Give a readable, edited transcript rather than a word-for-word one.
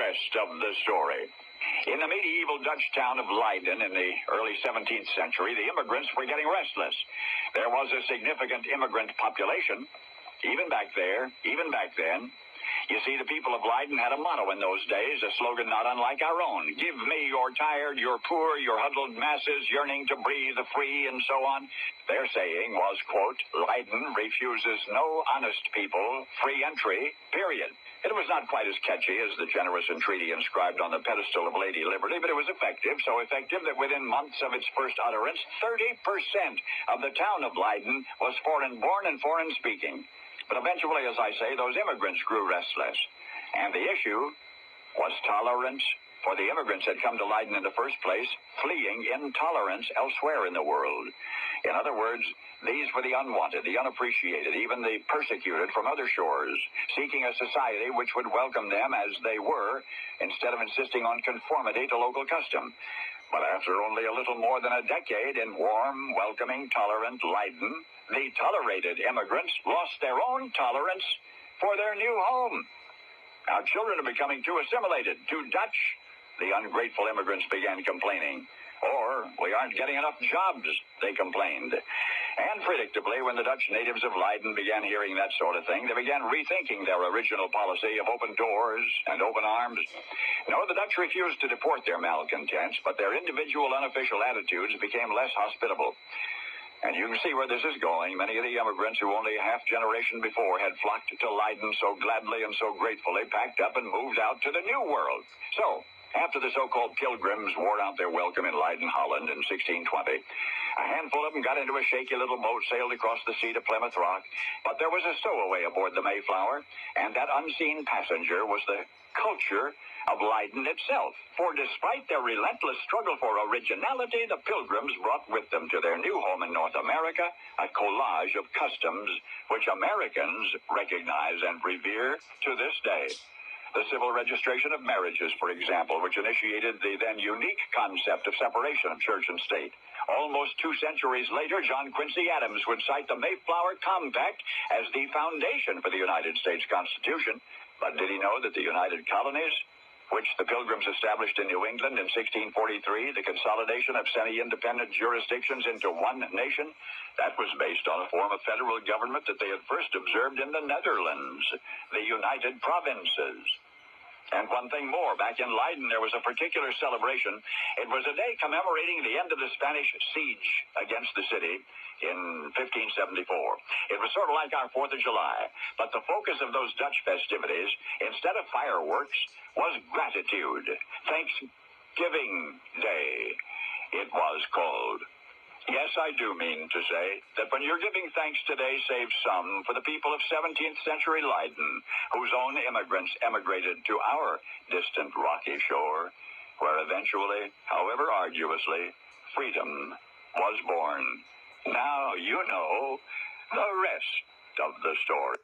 rest of the story. In the medieval Dutch town of Leiden in the early 17th century, the immigrants were getting restless. There was a significant immigrant population, even back then. You see, the people of Leiden had a motto in those days, a slogan not unlike our own. Give me your tired, your poor, your huddled masses yearning to breathe free, and so on. Their saying was, quote, Leiden refuses no honest people free entry, period. It was not quite as catchy as the generous entreaty inscribed on the pedestal of Lady Liberty, but it was effective, so effective that within months of its first utterance, 30% of the town of Leiden was foreign-born and foreign-speaking. But eventually, as I say, those immigrants grew restless. And the issue was tolerance, for the immigrants had come to Leiden in the first place, fleeing intolerance elsewhere in the world. In other words, these were the unwanted, the unappreciated, even the persecuted from other shores, seeking a society which would welcome them as they were, instead of insisting on conformity to local custom. But after only a little more than a decade in warm, welcoming, tolerant Leiden, the tolerated immigrants lost their own tolerance for their new home. Our children are becoming too assimilated, too Dutch. The ungrateful immigrants began complaining. Or, we aren't getting enough jobs, they complained. And predictably, when the Dutch natives of Leiden began hearing that sort of thing, they began rethinking their original policy of open doors and open arms. No, the Dutch refused to deport their malcontents, but their individual unofficial attitudes became less hospitable. And you can see where this is going. Many of the immigrants who only a half generation before had flocked to Leiden so gladly and so gratefully packed up and moved out to the New World. So, after the so-called pilgrims wore out their welcome in Leiden, Holland in 1620, a handful of them got into a shaky little boat, sailed across the sea to Plymouth Rock, but there was a stowaway aboard the Mayflower, and that unseen passenger was the culture of Leiden itself. For despite their relentless struggle for originality, the pilgrims brought with them to their new home in North America a collage of customs which Americans recognize and revere to this day. The civil registration of marriages, for example, which initiated the then unique concept of separation of church and state. Almost 2 centuries later, John Quincy Adams would cite the Mayflower Compact as the foundation for the United States Constitution. But did he know that the United Colonies, which the Pilgrims established in New England in 1643, the consolidation of semi-independent jurisdictions into one nation, that was based on a form of federal government that they had first observed in the Netherlands, the United Provinces. And one thing more, back in Leiden, there was a particular celebration. It was a day commemorating the end of the Spanish siege against the city in 1574. It was sort of like our 4th of July, but the focus of those Dutch festivities, instead of fireworks, was gratitude. Thanksgiving Day, it was called. Yes, I do mean to say that when you're giving thanks today, save some for the people of 17th century Leiden, whose own immigrants emigrated to our distant rocky shore, where eventually, however arduously, freedom was born. Now you know the rest of the story.